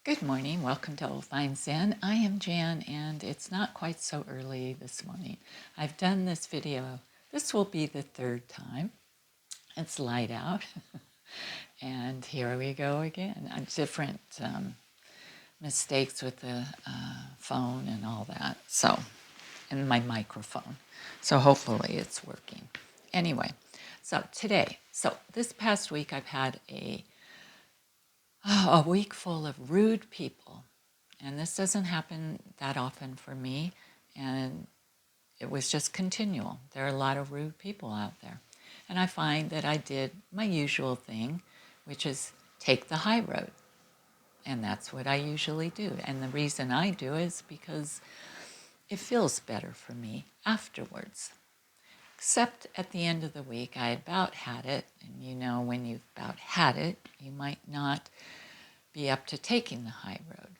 Good morning. Welcome to Old Fine Zen. I am Jan, and it's not quite so early this morning. I've done this video. This will be the third time. It's light out, and here we go again. Different mistakes with the phone and all that. And my microphone. So hopefully it's working. Anyway, this past week I've had a week full of rude people. And this doesn't happen that often for me, and it was just continual. There are a lot of rude people out there. And I find that I did my usual thing, which is take the high road. And that's what I usually do. And the reason I do is because it feels better for me afterwards. Except at the end of the week, I about had it. And you know, when you've about had it, you might not be up to taking the high road.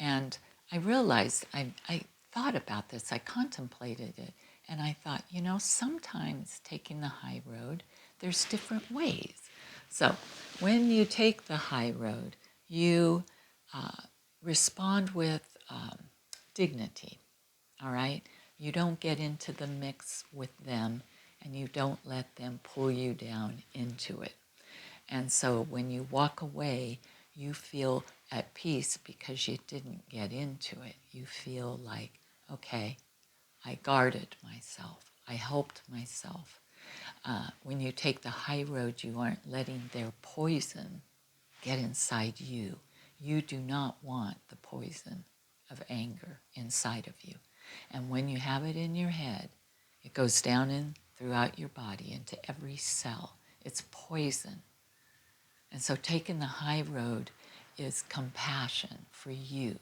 And I realized, I thought about this, I contemplated it, and I thought, you know, sometimes taking the high road, there's different ways. So when you take the high road, you respond with dignity, all right? You don't get into the mix with them, and you don't let them pull you down into it. And so when you walk away, you feel at peace because you didn't get into it. You feel like, okay, I guarded myself. I helped myself. When you take the high road, you aren't letting their poison get inside you. You do not want the poison of anger inside of you. And when you have it in your head, it goes down in throughout your body into every cell. It's poison. And so taking the high road is compassion for you.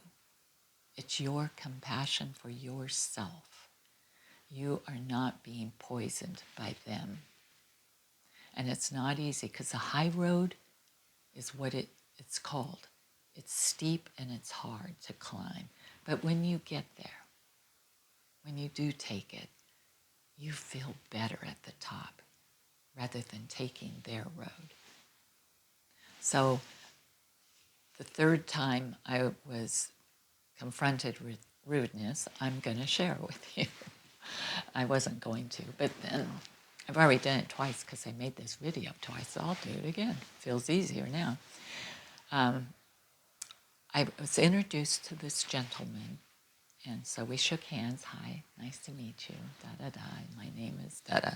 It's your compassion for yourself. You are not being poisoned by them. And it's not easy because the high road is what it's called. It's steep and it's hard to climb. But when you get there, when you do take it, you feel better at the top rather than taking their road. So the third time I was confronted with rudeness, I'm going to share with you. I wasn't going to, but then I've already done it twice because I made this video twice, so I'll do it again. Feels easier now. I was introduced to this gentleman, and so we shook hands. Hi, nice to meet you. Da da da. My name is da da.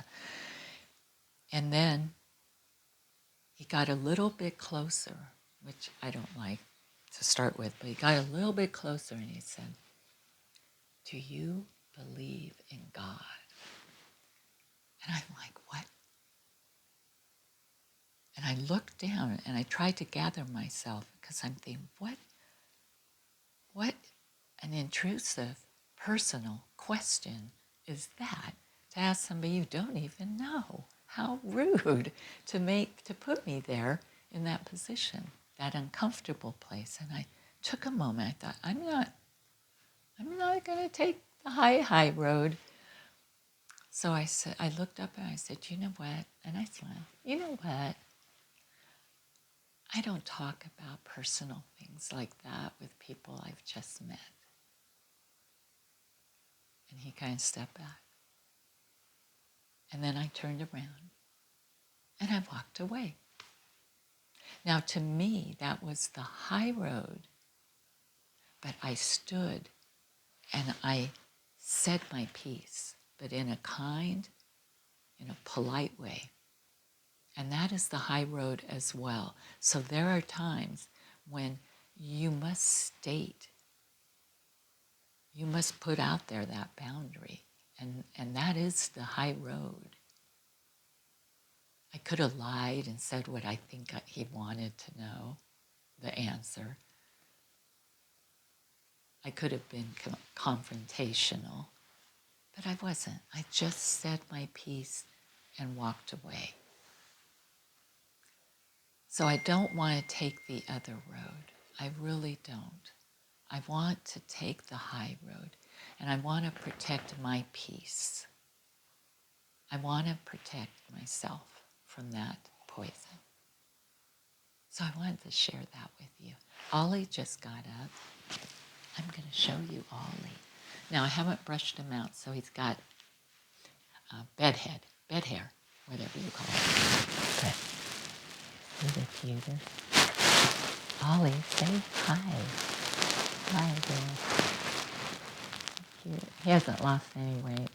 And then he got a little bit closer, which I don't like to start with, but he got a little bit closer and he said, "Do you believe in God?" And I'm like, what? And I looked down and I tried to gather myself because I'm thinking, what an intrusive, personal question is that to ask somebody you don't even know? How rude to put me there in that position, that uncomfortable place. And I took a moment. I thought, I'm not going to take the high road. So I said, I looked up and I said, you know what? And I smiled. You know what? I don't talk about personal things like that with people I've just met. And he kind of stepped back. And then I turned around and I walked away. Now, to me, that was the high road. But I stood and I said my piece, but in a kind, in a polite way. And that is the high road as well. So there are times when you must state, you must put out there that boundary. And that is the high road. I could have lied and said what I think he wanted to know, the answer. I could have been confrontational, but I wasn't. I just said my piece and walked away. So I don't want to take the other road. I really don't. I want to take the high road, and I want to protect my peace. I want to protect myself from that poison. So I wanted to share that with you. Ollie just got up. I'm going to show you Ollie. Now, I haven't brushed him out, so he's got bed hair, whatever you call it. But see the cutest? Ollie, say hi. Hi, dear. Cute. He hasn't lost any weight.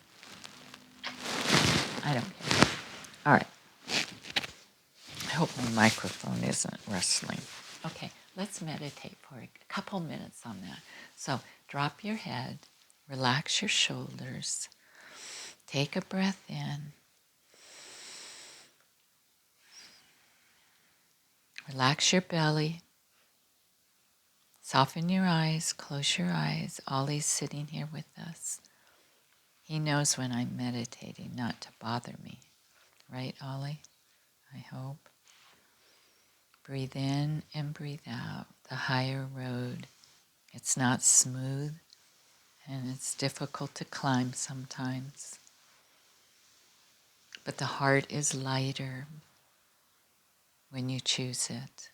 I don't care. All right. I hope my microphone isn't rustling. Okay, let's meditate for a couple minutes on that. So drop your head, relax your shoulders, take a breath in, relax your belly, soften your eyes, close your eyes. Ollie's sitting here with us. He knows when I'm meditating not to bother me. Right, Ollie? I hope. Breathe in and breathe out. The higher road. It's not smooth and it's difficult to climb sometimes. But the heart is lighter when you choose it.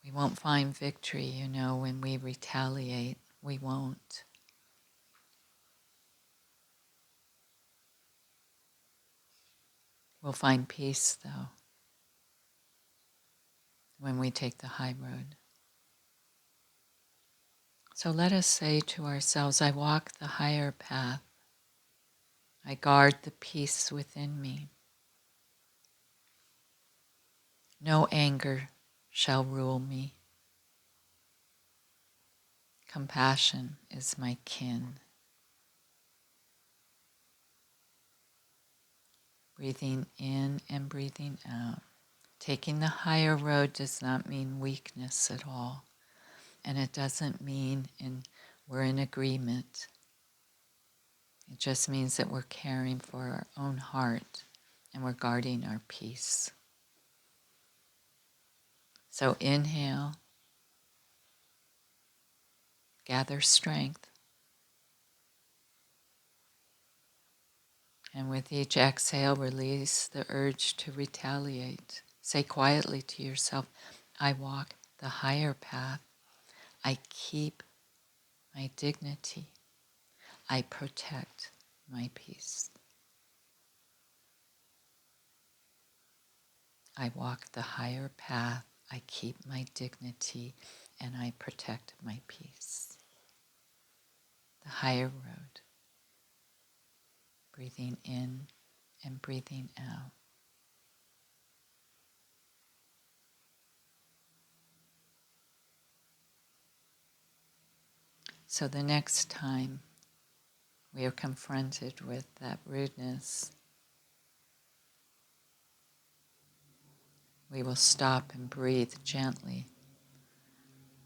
We won't find victory, when we retaliate. We won't. We'll find peace, though, when we take the high road. So let us say to ourselves, I walk the higher path. I guard the peace within me. No anger shall rule me. Compassion is my kin. Breathing in and breathing out. Taking the higher road does not mean weakness at all. And it doesn't mean we're in agreement. It just means that we're caring for our own heart and we're guarding our peace. So inhale, gather strength. And with each exhale, release the urge to retaliate. Say quietly to yourself, I walk the higher path. I keep my dignity. I protect my peace. I walk the higher path. I keep my dignity and I protect my peace. The higher road. Breathing in and breathing out. So the next time we are confronted with that rudeness, we will stop and breathe gently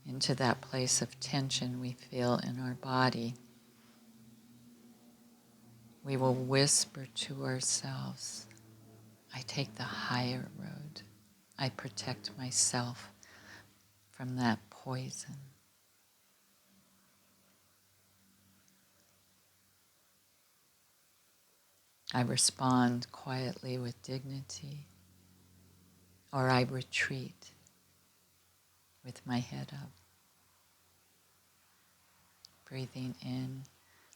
into that place of tension we feel in our body. We will whisper to ourselves, I take the higher road. I protect myself from that poison. I respond quietly with dignity, or I retreat with my head up. Breathing in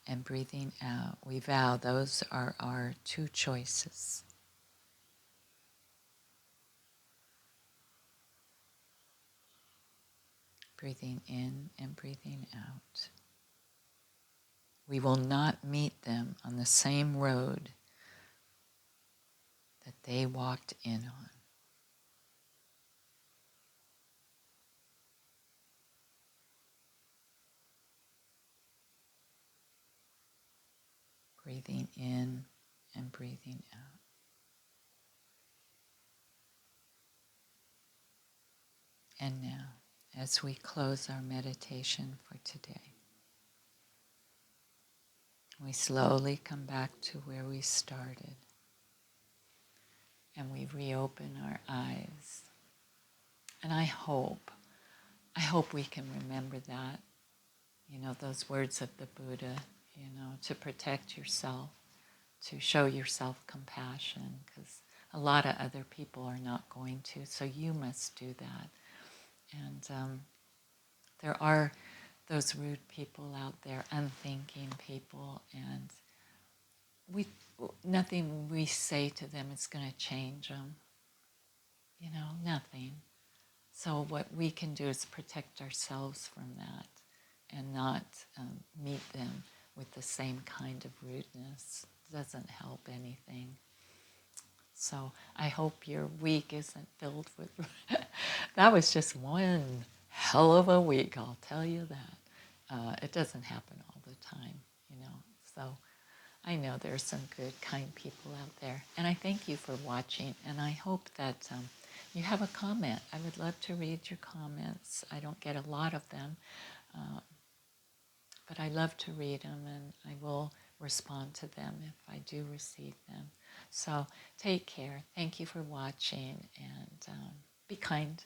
and breathing out. We vow those are our two choices. Breathing in and breathing out. We will not meet them on the same road that they walked in on. Breathing in and breathing out. And now, as we close our meditation for today, we slowly come back to where we started and we reopen our eyes. And I hope we can remember that, those words of the Buddha, to protect yourself, to show yourself compassion, because a lot of other people are not going to, so you must do that. And there are those rude people out there, unthinking people, and we nothing we say to them is going to change them. Nothing. So what we can do is protect ourselves from that and not meet them with the same kind of rudeness. It doesn't help anything. So I hope your week isn't filled with... That was just one hell of a week, I'll tell you that. It doesn't happen all the time. So I know there's some good, kind people out there. And I thank you for watching. And I hope that you have a comment. I would love to read your comments. I don't get a lot of them, but I love to read them, and I will respond to them if I do receive them. So take care. Thank you for watching, and be kind.